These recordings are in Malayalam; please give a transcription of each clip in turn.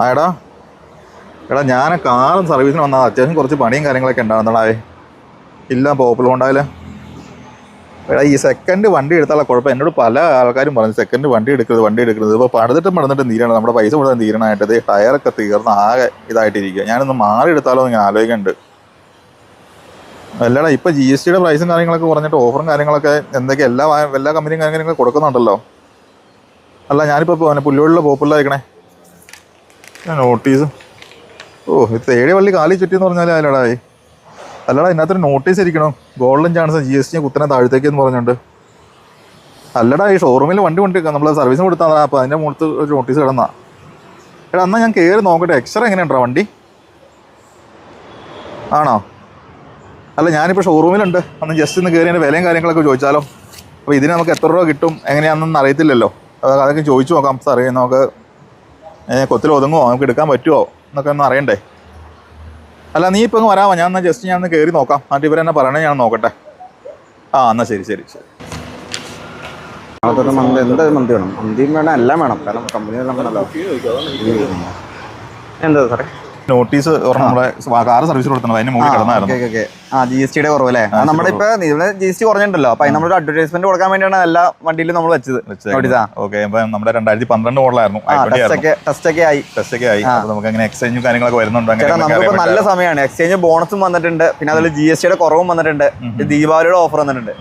എടാ ഞാൻ കാറും സർവീസിന് വന്നാൽ അത്യാവശ്യം കുറച്ച് പണിയും കാര്യങ്ങളൊക്കെ ഉണ്ടാകുന്നതാവേ. ഇല്ല പോപ്പുലർ ഉണ്ടാവില്ല. എടാ ഈ സെക്കൻഡ് വണ്ടി എടുത്താലുള്ള കുഴപ്പം എന്നോട് പല ആൾക്കാരും പറഞ്ഞു സെക്കൻഡ് വണ്ടി എടുക്കരുത്. ഇപ്പോൾ പണിതിട്ടും തീരണം, നമ്മുടെ പൈസ മുഴുവൻ തീരണമായിട്ടത് ടയറൊക്കെ തീർന്ന് ആകെ ഇതായിട്ടിരിക്കുക. ഞാനൊന്ന് മാറി എടുത്താലോ എന്ന് ഞാൻ ആലോചിക്കുന്നുണ്ട്. അല്ലടാ ഇപ്പോൾ GSTയുടെ പ്രൈസും കാര്യങ്ങളൊക്കെ പറഞ്ഞിട്ട് ഓഫറും കാര്യങ്ങളൊക്കെ എന്തൊക്കെ എല്ലാ കമ്പനിയും കാര്യങ്ങളൊക്കെ കൊടുക്കുന്നുണ്ടല്ലോ. അല്ല ഞാനിപ്പോൾ പുല്ലുവെളിയിൽ പോപ്പുലറായിരിക്കണേ നോട്ടീസ്. ഇത് തേടി വള്ളി കാലി ചുറ്റിന്ന് പറഞ്ഞാൽ അല്ലടാ ഇതിനകത്തൊരു നോട്ടീസ് ഇരിക്കണം, ഗോൾഡൻ ചാൻസ് GST കുത്തനെ താഴത്തേക്ക് എന്ന് പറഞ്ഞുകൊണ്ട്. അല്ലടാ ഈ ഷോറൂമിൽ വണ്ടി നമ്മൾ സർവീസിന് കൊടുത്താൽ അപ്പോൾ അതിൻ്റെ മുഖത്ത് ഒരു നോട്ടീസ് കിടന്നാ. എടാ എന്നാൽ ഞാൻ കയറി നോക്കട്ടെ, എക്സ്ട്രാ എങ്ങനെയുണ്ടോ വണ്ടി ആണോ? അല്ല ഞാനിപ്പോൾ ഷോറൂമിലുണ്ട്, അന്ന് ജസ്റ്റ് ഒന്ന് കയറി അതിൻ്റെ വിലയും കാര്യങ്ങളൊക്കെ ചോദിച്ചാലോ. അപ്പോൾ ഇതിന് നമുക്ക് എത്ര രൂപ കിട്ടും എങ്ങനെയാണെന്നൊന്നും അറിയത്തില്ലല്ലോ. അതൊക്കെ ചോദിച്ചു നോക്കാം സാറേ, നമുക്ക് കൊത്തിൽ ഒതുങ്ങുമോ, നമുക്ക് എടുക്കാൻ പറ്റുമോ എന്നൊക്കെ ഒന്ന് അറിയണ്ടേ. അല്ല നീ ഇപ്പം വരാമോ? ഞാൻ ജസ്റ്റ് ഒന്ന് കയറി നോക്കാം, എന്നിട്ട് ഇവരെന്നെ പറയണേ ഞാൻ നോക്കട്ടെ. എന്നാൽ ശരി. അതൊരു മന്തി, എന്താ മന്തി വേണം? മന്തിയും വേണം, എല്ലാം വേണം, കാരണം കമ്പനിയെല്ലാം വേണമല്ലോ. എന്താ സാറേ നോട്ടീസ് നമ്മുടെ കാർ സർവീസ് കൊടുക്കണം, അതിന് മുകളിൽ കിടന്നായിരുന്നു. GSTയുടെ കുറവല്ലേ? നമ്മുടെ ഇപ്പൊ GST കുറഞ്ഞിട്ടുണ്ടല്ലോ, അപ്പൊ നമ്മളൊരു അഡ്വർടൈസ്മെന്റ് കൊടുക്കാൻ വേണ്ടിയാണ് എല്ലാ വണ്ടിയിലും നമ്മൾ വെച്ചത്. ഓക്കെ, നമ്മുടെ 2012 മോഡലായിരുന്നു, ടെസ്റ്റ് ഒക്കെ ആയി. നമുക്ക് അങ്ങനെ എക്സ്ചേഞ്ചും കാര്യങ്ങളൊക്കെ വരുന്നുണ്ട്. നമുക്കിപ്പോ നല്ല സമയമാണ്, എക്സ്ചേഞ്ച് ബോണസും വന്നിട്ടുണ്ട്, പിന്നെ അതുപോലെ GSTയുടെ കുറവും വന്നിട്ടുണ്ട്, ദീപാവലിയുടെ ഓഫർ വന്നിട്ടുണ്ട്.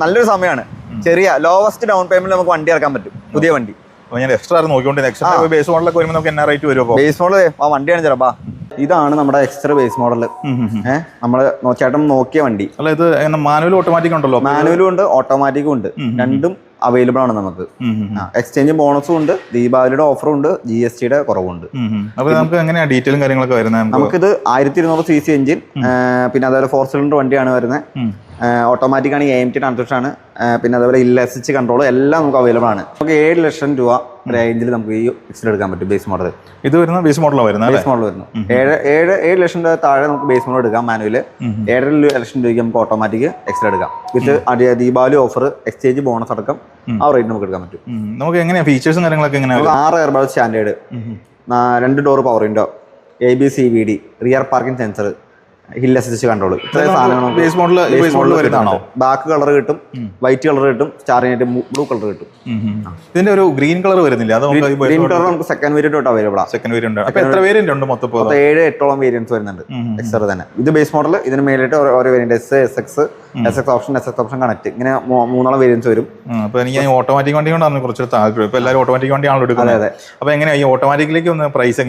നല്ലൊരു സമയമാണ്. ചെറിയ ലോവസ്റ്റ് ഡൗൺ പേയ്മെന്റ് നമുക്ക് വണ്ടി ഇറക്കാൻ പറ്റും, പുതിയ വണ്ടി. ഞാൻ എക്സ്ട്രാ നോക്കിക്കൊണ്ട് എക്സ്ട്രാ ബേസ് മോഡലൊക്കെ വരുമ്പോൾ നമുക്ക് എന്നാ റേറ്റ് വരും? ബേസ് മോഡൽ വണ്ടിയാണ് ചിലപ്പാ. ഇതാണ് നമ്മുടെ എക്സ്ട്രാ ബേസ് മോഡൽ. നമ്മള് ചേട്ടൻ നോക്കിയ വണ്ടി. അല്ല ഇത് മാനുവലും ഓട്ടോമാറ്റിക് ഉണ്ടല്ലോ? മാനുവലും ഉണ്ട്, ഓട്ടോമാറ്റിക്കും ഉണ്ട്, രണ്ടും അവൈലബിൾ ആണ് നമുക്ക്. എക്സ്ചേഞ്ച് ബോണസും ഉണ്ട്, ദീപാവലിയുടെ ഓഫറും ഉണ്ട്, GSTയുടെ കുറവുണ്ട്. അപ്പൊ നമുക്ക് എങ്ങനെയാ ഡീറ്റെയിലും കാര്യങ്ങളൊക്കെ വരുന്നത്? നമുക്കിത് 1200 cc എഞ്ചിൻ, പിന്നെ അതേപോലെ 4 സിലിണ്ടർ വണ്ടിയാണ് വരുന്നത്. ഓട്ടോമാറ്റിക് ആണ്, AMT ട്രാൻസ്മിഷൻ ആണ്, പിന്നെ അതേപോലെ LSH കൺട്രോൾ എല്ലാം നമുക്ക് അവൈലബിൾ ആണ്. നമുക്ക് 7 ലക്ഷം രൂപ റേഞ്ചിൽ നമുക്ക് ഈ എക്സിൽ എടുക്കാൻ പറ്റും. ബേസ് മോഡൽ ഇത് വരുന്ന ബേസ് മോഡലാണ് വരുന്നത്. ബേസ് മോഡൽ വരുന്നു 7 ലക്ഷം രൂപ താഴെ നമുക്ക് ബേസ് മോഡൽ എടുക്കാം. മാനുവല് 7.5 ലക്ഷം രൂപയ്ക്ക് നമുക്ക് ഓട്ടോമാറ്റിക് എക്സിൽ എടുക്കാം. വിത്ത് ദീപാവലി ഓഫർ, എക്സ്ചേഞ്ച് ബോണസ് അടക്കം ആ റേറ്റ് നമുക്ക് എടുക്കാൻ പറ്റും. നമുക്ക് എങ്ങനെയാ ഫീച്ചേഴ്സും കാര്യങ്ങളൊക്കെ എങ്ങനെയാണ്? 6 airbag standard, 2 door power window, ABS CVD, rear parking sensor, hill assist control, ഇത്രയും സാധനങ്ങൾ. ബാക്ക് കളർ കിട്ടും, വൈറ്റ് കളർ കിട്ടും, സ്റ്റാറിനായിട്ട് ബ്ലൂ കളർ കിട്ടും. ഇതിന്റെ ഒരു ഗ്രീൻ കളർ വരുന്നില്ല? ഗ്രീൻ കളർ നമുക്ക് സെക്കൻഡ് വേരിയന്റ് തൊട്ട് അവൈലബിൾ ആണ്. സെക്കൻഡ് വേരിയന്റ് എത്ര വേരിയന്റ് ഉണ്ട്? മൊത്തം 7-8 വേരിയന്റ്സ് വരുന്നുണ്ട് എക്സർ തന്നെ. ഇത് ബേസ് മോഡൽ, ഇതിന് മേലായിട്ട് ഓരോ വേരിയന്റ് SX ഓപ്ഷൻ കണക്ട്, ഇങ്ങനെ 3 വേരിയന്റ്സ് വരും. അപ്പൊ എനിക്ക് ഓട്ടോമാറ്റിക് വണ്ടി കൊണ്ടാണ് കുറച്ച് താല്പര്യം. ഇപ്പൊ എല്ലാവരും ഓട്ടോമാറ്റിക് വണ്ടിയാണല്ലോ എടുക്കുന്നത്. അപ്പൊ എങ്ങനെയാ ഈ ഓട്ടോമാറ്റിക്കിലേക്ക് ഒന്ന് പ്രൈസ്